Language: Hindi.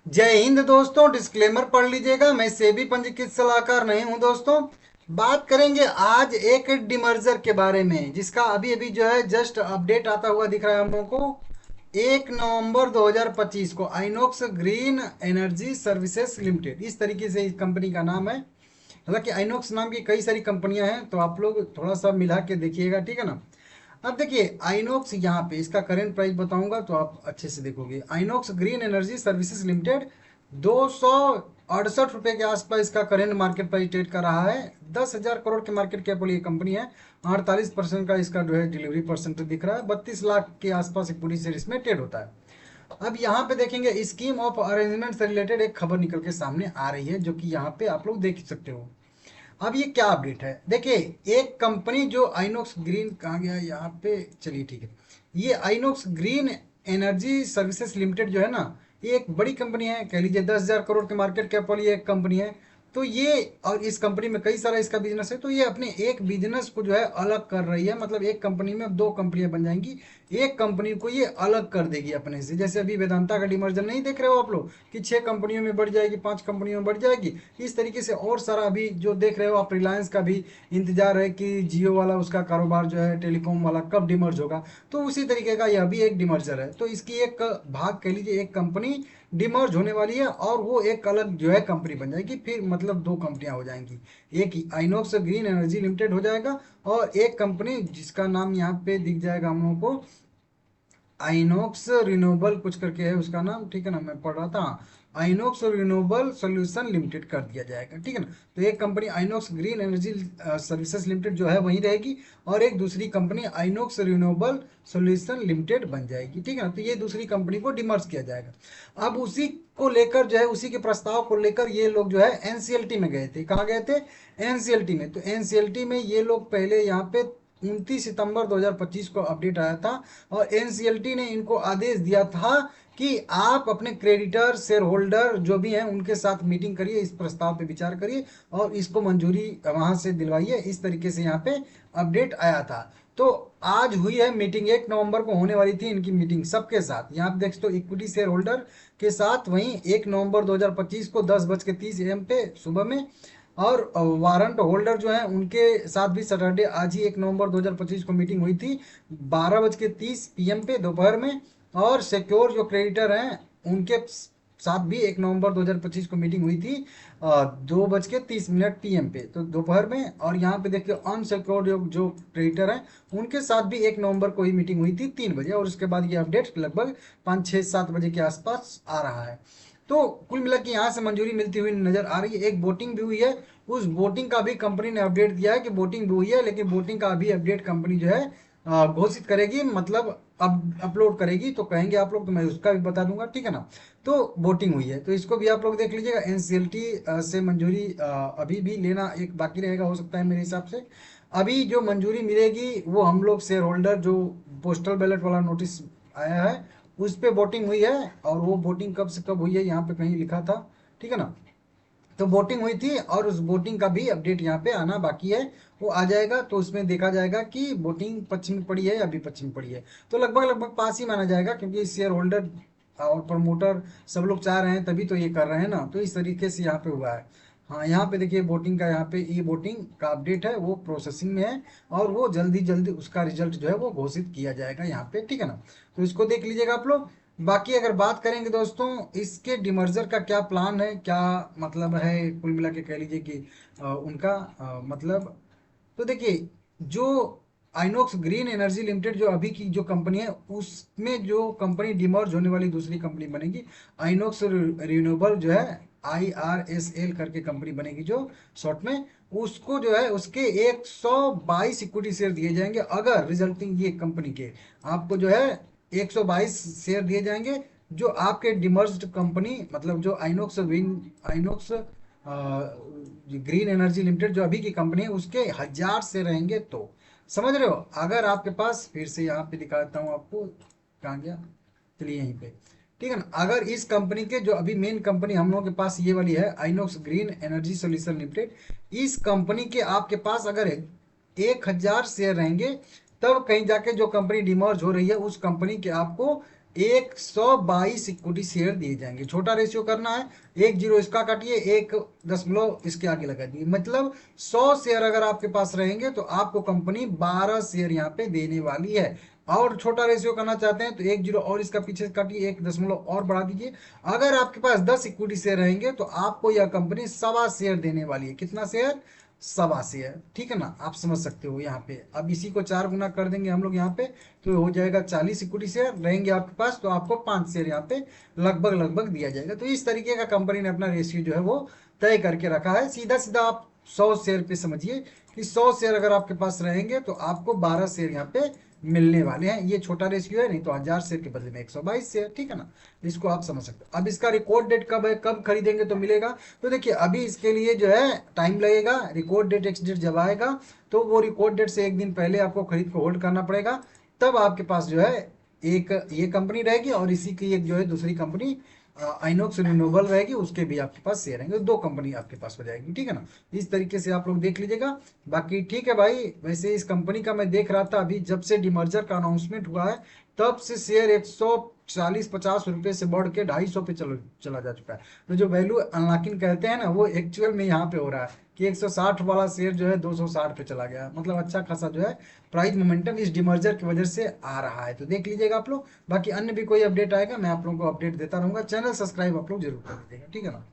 जय हिंद दोस्तों। डिस्क्लेमर पढ़ लीजिएगा, मैं सेबी पंजीकृत सलाहकार नहीं हूं दोस्तों। बात करेंगे आज एक डिमर्जर के बारे में जिसका अभी अभी जो है जस्ट अपडेट आता हुआ दिख रहा है हम लोगों को। 1 नवंबर 2025 को INOX green energy services limited, इस तरीके से इस कंपनी का नाम है। हालांकि आइनॉक्स नाम की कई सारी कंपनियां हैं, तो आप लोग थोड़ा सा मिला के देखिएगा, ठीक है ना। अब देखिए आइनॉक्स, यहाँ पे इसका करंट प्राइस बताऊंगा तो आप अच्छे से देखोगे। INOX green energy services limited 268 रुपये के आसपास इसका करंट मार्केट प्राइस ट्रेड कर रहा है। 10,000 करोड़ के मार्केट कैप वाली ये कंपनी है। 48% का इसका जो है डिलीवरी परसेंटेज दिख रहा है। 32 लाख के आसपास पूरी शेयर इसमें ट्रेड होता है। अब यहाँ पे देखेंगे स्कीम ऑफ अरेंजमेंट से रिलेटेड एक खबर निकल के सामने आ रही है, जो कि यहाँ पे आप लोग देख सकते हो। अब ये क्या अपडेट है, देखिए एक कंपनी जो आइनॉक्स ग्रीन, कहाँ गया यहाँ पे, चलिए ठीक है। ये INOX green energy services limited जो है ना, ये एक बड़ी कंपनी है, कह लीजिए 10,000 करोड़ के मार्केट कैप वाली एक कंपनी है। तो ये, और इस कंपनी में कई सारा इसका बिजनेस है, तो ये अपने एक बिजनेस को जो है अलग कर रही है। मतलब एक कंपनी में दो कंपनियां बन जाएंगी, एक कंपनी को ये अलग कर देगी अपने से। जैसे अभी वेदांता का डिमर्जर नहीं देख रहे हो आप लोग कि 6 कंपनियों में बढ़ जाएगी, 5 कंपनियों में बढ़ जाएगी। इस तरीके से और सारा अभी जो देख रहे हो आप, रिलायंस का भी इंतजार है कि जियो वाला उसका कारोबार जो है टेलीकॉम वाला कब डिमर्ज होगा। तो उसी तरीके का यह भी एक डिमर्जर है। तो इसकी एक भाग कह लीजिए, एक कंपनी डिमर्ज होने वाली है और वो एक अलग जो है कंपनी बन जाएगी। फिर मतलब दो कंपनियां हो जाएंगी, एक आइनॉक्स ग्रीन एनर्जी लिमिटेड हो जाएगा और एक कंपनी जिसका नाम यहाँ पे दिख जाएगा हम लोगों को, आइनॉक्स रिन्यूएबल कुछ करके है उसका नाम, ठीक है ना, मैं पढ़ रहा था। आइनॉक्स रिन्यूएबल सॉल्यूशन लिमिटेड कर दिया जाएगा, ठीक है ना। तो एक company INOX green energy services limited जो है वही रहेगी और एक दूसरी company INOX renewable solution limited बन जाएगी, ठीक है ना। तो ये दूसरी कंपनी को डिमर्ज किया जाएगा। अब उसी को लेकर जो है, उसी के प्रस्ताव को लेकर ये लोग जो है एनसीएलटी में गए थे। कहाँ गए थे? एनसीएलटी में। तो एनसीएलटी में ये लोग पहले यहाँ पे 29 सितंबर 2025 को अपडेट आया था और एनसीएलटी ने इनको आदेश दिया था कि आप अपने क्रेडिटर, शेयर होल्डर जो भी हैं उनके साथ मीटिंग करिए, इस प्रस्ताव पे विचार करिए और इसको मंजूरी वहां से दिलवाइए। इस तरीके से यहाँ पे अपडेट आया था। तो आज हुई है मीटिंग, 1 नवंबर को होने वाली थी इनकी मीटिंग सबके साथ। यहाँ पे देख सकते हो इक्विटी शेयर होल्डर के साथ, वहीं 1 नवंबर 2025 को 10:30 AM पे सुबह में। और वारंट होल्डर जो है उनके साथ भी सैटरडे आज ही 1 नवंबर 2025 को मीटिंग हुई थी 12:30 PM पे दोपहर में। और सिक्योर जो क्रेडिटर हैं उनके साथ भी 1 नवंबर 2025 को मीटिंग हुई थी 2:30 PM पे, तो दोपहर में। और यहाँ पे देखिए अनसिक्योर जो क्रेडिटर हैं उनके साथ भी 1 नवंबर को ही मीटिंग हुई थी 3 बजे। और उसके बाद ये अपडेट लगभग 5, 6, 7 बजे के आसपास आ रहा है। तो कुल मिला के यहाँ से मंजूरी मिलती हुई नजर आ रही है। एक वोटिंग भी हुई है, उस वोटिंग का भी कंपनी ने अपडेट दिया है कि वोटिंग भी हुई है, लेकिन वोटिंग का अभी अपडेट कंपनी जो है घोषित करेगी, मतलब अब अपलोड करेगी तो कहेंगे आप लोग, तो मैं उसका भी बता दूंगा, ठीक है ना। तो वोटिंग हुई है, तो इसको भी आप लोग देख लीजिएगा। एनसीएलटी से मंजूरी अभी भी लेना एक बाकी रहेगा, हो सकता है मेरे हिसाब से। अभी जो मंजूरी मिलेगी वो हम लोग शेयर होल्डर, जो पोस्टल बैलेट वाला नोटिस आया है उस पे वोटिंग हुई है। और वो वोटिंग कब से कब हुई है यहाँ पे कहीं लिखा था, ठीक है ना। तो वोटिंग हुई थी और उस वोटिंग का भी अपडेट यहाँ पे आना बाकी है। वो आ जाएगा तो उसमें देखा जाएगा कि वोटिंग पक्ष में पड़ी है या विपक्ष में पड़ी है। तो लगभग लगभग पास ही माना जाएगा, क्योंकि शेयर होल्डर और प्रमोटर सब लोग चाह रहे हैं तभी तो ये कर रहे हैं ना। तो इस तरीके से यहाँ पे हुआ है। हाँ, यहाँ पे देखिए वोटिंग का, यहाँ पे ई वोटिंग का अपडेट है, वो प्रोसेसिंग में है और वो जल्दी जल्दी उसका रिजल्ट जो है वो घोषित किया जाएगा यहाँ पे, ठीक है ना। तो इसको देख लीजिएगा आप लोग। बाकी अगर बात करेंगे दोस्तों इसके डिमर्जर का क्या प्लान है, क्या मतलब है, कुल मिला के कह लीजिए कि उनका मतलब, तो देखिए जो आइनॉक्स ग्रीन एनर्जी लिमिटेड जो अभी की जो कंपनी है, उसमें जो कंपनी डिमर्ज होने वाली दूसरी कंपनी बनेगी आइनॉक्स रिन्यूएबल जो है, IRSL करके कंपनी बनेगी जो शॉर्ट में। उसको जो है उसके 122 इक्विटी शेयर दिए जाएंगे अगर रिजल्टिंग ये कंपनी के, आपको जो है 122 शेयर दिए जाएंगे जो आपके डिमर्ज्ड कंपनी, मतलब जो आइनॉक्स ग्रीन एनर्जी लिमिटेड जो अभी की कंपनी है उसके 1,000 से रहेंगे। तो समझ रहे हो, अगर आपके पास, फिर से यहाँ पे दिखाता हूँ आपको, कहाँ गया, चलिए यहीं पे, ठीक है ना। अगर इस कंपनी के जो अभी मेन कंपनी हम लोगों के पास ये वाली है INOX green energy solution limited, इस कंपनी के आपके पास अगर 1,000 शेयर रहेंगे, तब कहीं जाके जो कंपनी डिमर्ज हो रही है उस कंपनी के आपको 122 इक्विटी शेयर दिए जाएंगे। छोटा रेशियो करना है, 1 0 इसका काटिए, 1 दशमलव इसके आगे लगा दिए, मतलब 100 शेयर अगर आपके पास रहेंगे तो आपको कंपनी 12 शेयर यहाँ पे देने वाली है। और छोटा रेशियो करना चाहते हैं तो 1 0 और इसका पीछे से काटिए, 1 दशमलव और बढ़ा दीजिए। अगर आपके पास 10 इक्विटी शेयर रहेंगे तो आपको यह कंपनी 1.25 शेयर देने वाली है। कितना शेयर? 1.25 शेयर, ठीक है ना, आप समझ सकते हो यहाँ पे। अब इसी को 4 गुना कर देंगे हम लोग यहाँ पे, तो हो जाएगा 40 इक्विटी शेयर रहेंगे आपके पास, तो आपको 5 शेयर यहाँ पे लगभग लगभग दिया जाएगा। तो इस तरीके का कंपनी ने अपना रेशियो जो है वो तय करके रखा है। सीधा सीधा आप 100 शेयर पे समझिए कि 100 शेयर अगर आपके पास रहेंगे तो आपको 12 शेयर यहाँ पे मिलने वाले हैं। ये छोटा रेशियो है, नहीं तो 1000 शेयर के बदले में 122 शेयर, ठीक है ना। इसको आप समझ सकते हो। अब इसका रिकॉर्ड डेट कब है, कब खरीदेंगे तो मिलेगा? तो देखिए अभी इसके लिए जो है टाइम लगेगा। रिकॉर्ड डेट एक्स डेट जब आएगा तो वो रिकॉर्ड डेट से एक दिन पहले आपको खरीद को होल्ड करना पड़ेगा, तब आपके पास जो है एक ये कंपनी रहेगी और इसी की एक जो है दूसरी कंपनी आइनॉक्स रिन्यूएबल रहेगी, उसके भी आपके पास शेयर रहेंगे। 2 कंपनी आपके पास हो जाएगी, ठीक है ना। इस तरीके से आप लोग देख लीजिएगा। बाकी ठीक है भाई, वैसे इस कंपनी का मैं देख रहा था अभी जब से डीमर्जर का अनाउंसमेंट हुआ है तब से शेयर 140-50 रुपये से बढ़ के 250 पे चला जा चुका है। तो जो वैल्यू अनलॉकिंग कहते हैं ना, वो एक्चुअल में यहाँ पे हो रहा है कि 160 वाला शेयर जो है 260 पे चला गया। मतलब अच्छा खासा जो है प्राइस मोमेंटम इस डिमर्जर की वजह से आ रहा है। तो देख लीजिएगा आप लोग। बाकी अन्य भी कोई अपडेट आएगा मैं आप लोगों को अपडेट देता रहूंगा। चैनल सब्सक्राइब आप लोग जरूर कर लीजिएगा, ठीक है ना।